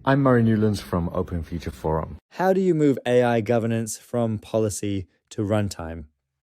I'm Murray Newlands from Open Future Forum. How do you move AI governance from policy to runtime?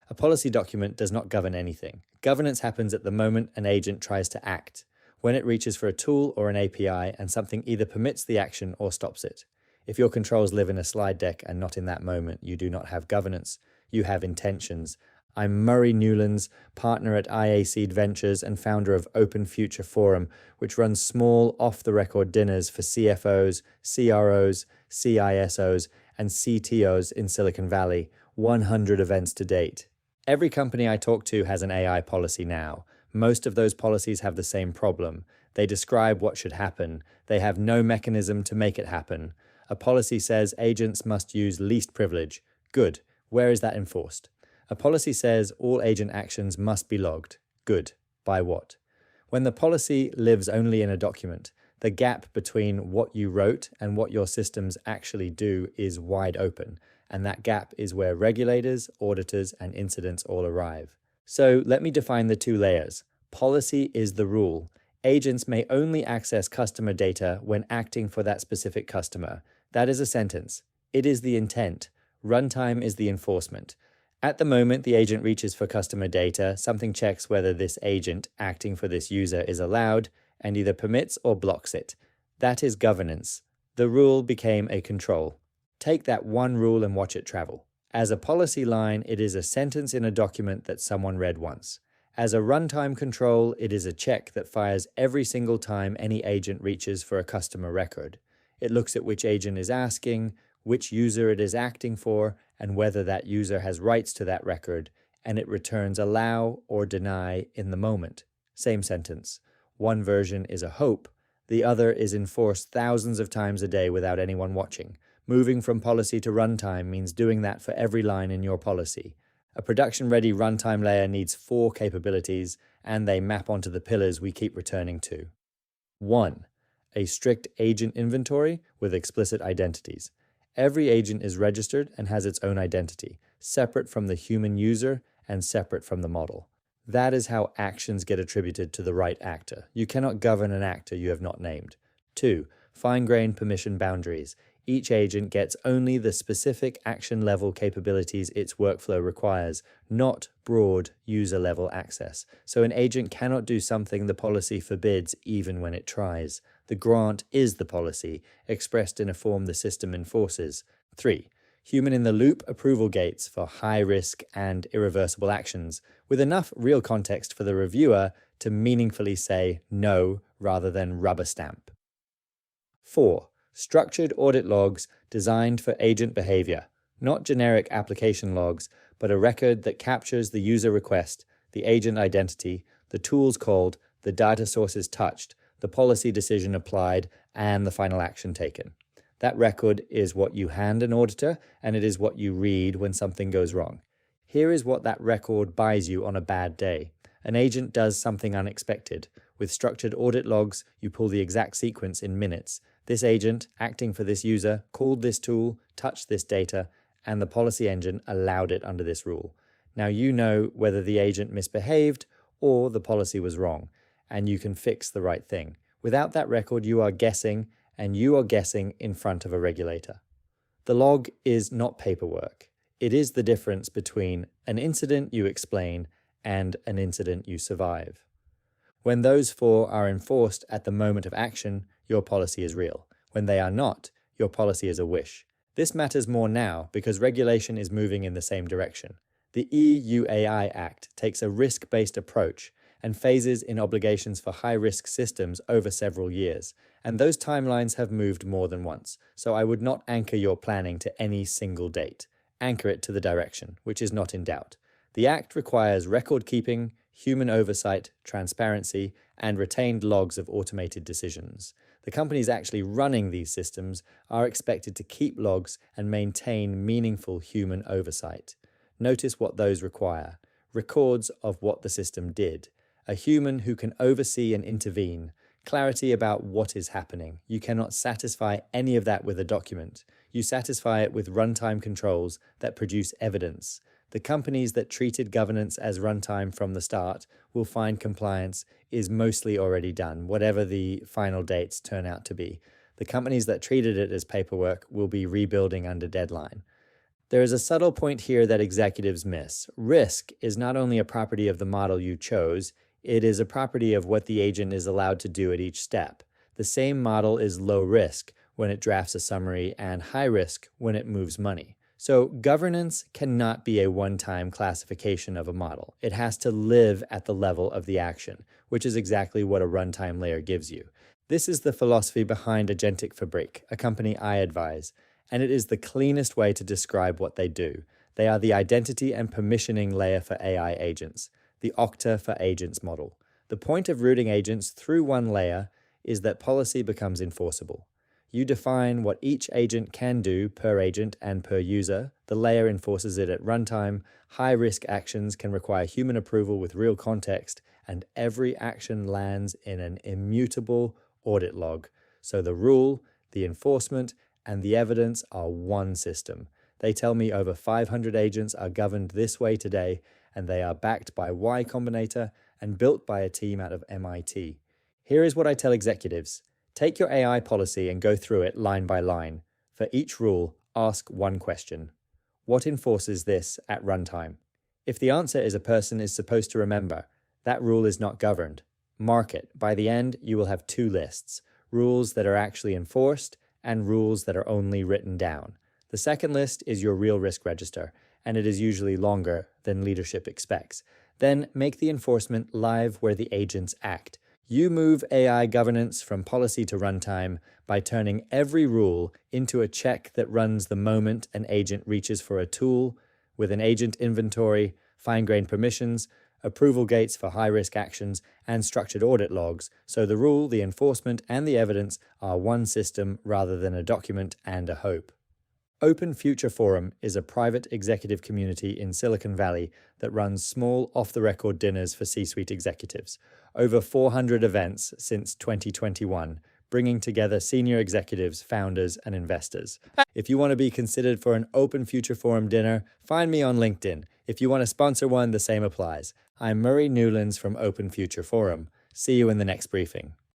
A policy document does not govern anything. Governance happens at the moment an agent tries to act, when it reaches for a tool or an API and something either permits the action or stops it. If your controls live in a slide deck and not in that moment, you do not have governance, you have intentions. I'm Murray Newlands, partner at IA Seed Ventures and founder of Open Future Forum, which runs small, off-the-record dinners for CFOs, CROs, CISOs, and CTOs in Silicon Valley, 100 events to date. Every company I talk to has an AI policy now. Most of those policies have the same problem. They describe what should happen. They have no mechanism to make it happen. A policy says agents must use least privilege. Good. Where is that enforced? A policy says all agent actions must be logged. Good. By what? When the policy lives only in a document, the gap between what you wrote and what your systems actually do is wide open, and that gap is where regulators, auditors, and incidents all arrive. So let me define the two layers. Policy is the rule. Agents may only access customer data when acting for that specific customer. That is a sentence. It is the intent. Runtime is the enforcement. At the moment the agent reaches for customer data, something checks whether this agent acting for this user is allowed and either permits or blocks it. That is governance. The rule became a control. Take that one rule and watch it travel. As a policy line, it is a sentence in a document that someone read once. As a runtime control, it is a check that fires every single time any agent reaches for a customer record. It looks at which agent is asking, which user it is acting for, and whether that user has rights to that record, and it returns allow or deny in the moment. Same sentence. One version is a hope, the other is enforced thousands of times a day without anyone watching. Moving from policy to runtime means doing that for every line in your policy. A production-ready runtime layer needs 4 capabilities, and they map onto the pillars we keep returning to. 1. A strict agent inventory with explicit identities. Every agent is registered and has its own identity, separate from the human user and separate from the model. That is how actions get attributed to the right actor. You cannot govern an actor you have not named. 2. Fine-grained permission boundaries. Each agent gets only the specific action-level capabilities its workflow requires, not broad user-level access. So an agent cannot do something the policy forbids even when it tries. The grant is the policy, expressed in a form the system enforces. 3. Human-in-the-loop approval gates for high-risk and irreversible actions, with enough real context for the reviewer to meaningfully say no rather than rubber stamp. 4. Structured audit logs designed for agent behavior, not generic application logs, but a record that captures the user request, the agent identity, the tools called, the data sources touched, the policy decision applied, and the final action taken. That record is what you hand an auditor, and it is what you read when something goes wrong. Here is what that record buys you on a bad day. An agent does something unexpected. With structured audit logs, you pull the exact sequence in minutes. This agent, acting for this user, called this tool, touched this data, and the policy engine allowed it under this rule. Now you know whether the agent misbehaved or the policy was wrong, and you can fix the right thing. Without that record, you are guessing, and you are guessing in front of a regulator. The log is not paperwork. It is the difference between an incident you explain and an incident you survive. When those 4 are enforced at the moment of action, your policy is real. When they are not, your policy is a wish. This matters more now because regulation is moving in the same direction. The EUAI Act takes a risk-based approach and phases in obligations for high-risk systems over several years, and those timelines have moved more than once, so I would not anchor your planning to any single date. Anchor it to the direction, which is not in doubt. The Act requires record-keeping, human oversight, transparency, and retained logs of automated decisions. The companies actually running these systems are expected to keep logs and maintain meaningful human oversight. Notice what those require. Records of what the system did. A human who can oversee and intervene. Clarity about what is happening. You cannot satisfy any of that with a document. You satisfy it with runtime controls that produce evidence. The companies that treated governance as runtime from the start will find compliance is mostly already done, whatever the final dates turn out to be. The companies that treated it as paperwork will be rebuilding under deadline. There is a subtle point here that executives miss. Risk is not only a property of the model you chose, it is a property of what the agent is allowed to do at each step. The same model is low risk when it drafts a summary and high risk when it moves money. So governance cannot be a one-time classification of a model. It has to live at the level of the action, which is exactly what a runtime layer gives you. This is the philosophy behind Agentic Fabric, a company I advise, and it is the cleanest way to describe what they do. They are the identity and permissioning layer for AI agents, the Okta for agents model. The point of routing agents through one layer is that policy becomes enforceable. You define what each agent can do per agent and per user. The layer enforces it at runtime. High-risk actions can require human approval with real context, and every action lands in an immutable audit log. So the rule, the enforcement, and the evidence are one system. They tell me over 500 agents are governed this way today, and they are backed by Y Combinator and built by a team out of MIT. Here is what I tell executives. Take your AI policy and go through it line by line. For each rule, ask one question. What enforces this at runtime? If the answer is a person is supposed to remember, that rule is not governed. Mark it. By the end, you will have two lists, rules that are actually enforced and rules that are only written down. The second list is your real risk register, and it is usually longer than leadership expects. Then make the enforcement live where the agents act. You move AI governance from policy to runtime by turning every rule into a check that runs the moment an agent reaches for a tool, with an agent inventory, fine-grained permissions, approval gates for high-risk actions, and structured audit logs, so the rule, the enforcement, and the evidence are one system rather than a document and a hope. Open Future Forum is a private executive community in Silicon Valley that runs small off-the-record dinners for C-suite executives. Over 400 events since 2021, bringing together senior executives, founders, and investors. If you want to be considered for an Open Future Forum dinner, find me on LinkedIn. If you want to sponsor one, the same applies. I'm Murray Newlands from Open Future Forum. See you in the next briefing.